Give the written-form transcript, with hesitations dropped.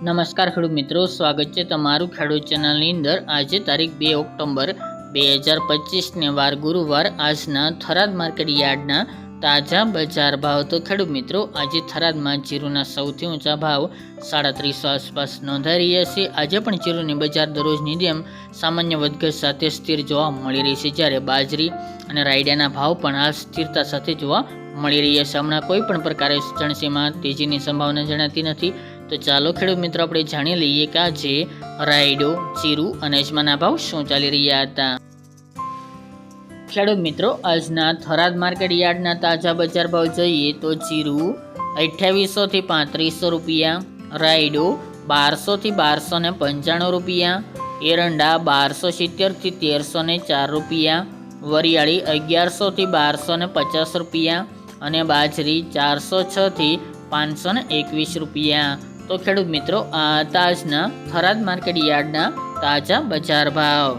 નમસ્કાર ખેડૂત મિત્રો, સ્વાગત છે તમારું ખેડૂત ચેનલની અંદર। આજે તારીખ 2 ઓક્ટોબર 2025 ને વાર ગુરુવાર। આજના થરાદ માર્કેટ યાર્ડના તાજા બજાર ભાવ। તો ખેડૂત મિત્રો, આજે થરાદમાં જીરુના સૌથી ઊંચા ભાવ 3700 આસપાસ નોંધાઈ રહ્યા છે। આજે પણ જીરુની બજાર દરરોજની જેમ સામાન્ય વધઘટ સાથે સ્થિર જોવા મળી રહી છે, જ્યારે બાજરી અને રાયડાના ભાવ પણ આ સ્થિરતા સાથે જોવા મળી રહ્યા છે। હમણાં કોઈ પણ પ્રકારે ચણસીમાં તેજીની સંભાવના જણાતી નથી। તો ચાલો ખેડૂત મિત્રો, આપણે જાણી લઈએ કે આજે રાયડો, જીરું અને અજમાના ભાવ શું ચાલી રહ્યા હતા। ખેડૂત મિત્રો, આજના થરાદ માર્કેટ યાર્ડના તાજા બજાર ભાવ જોઈએ તો જીરું 2800 થી 3500 રૂપિયા, રાયડો 1200 થી 1295 રૂપિયા, એરંડા 1270 થી 1304 રૂપિયા, વરિયાળી 1100 થી 1250 રૂપિયા અને બાજરી 406 થી 521 રૂપિયા। તો ખેડૂત મિત્રો, આ તાજના થરાદ માર્કેટ યાર્ડના તાજા બજાર ભાવ।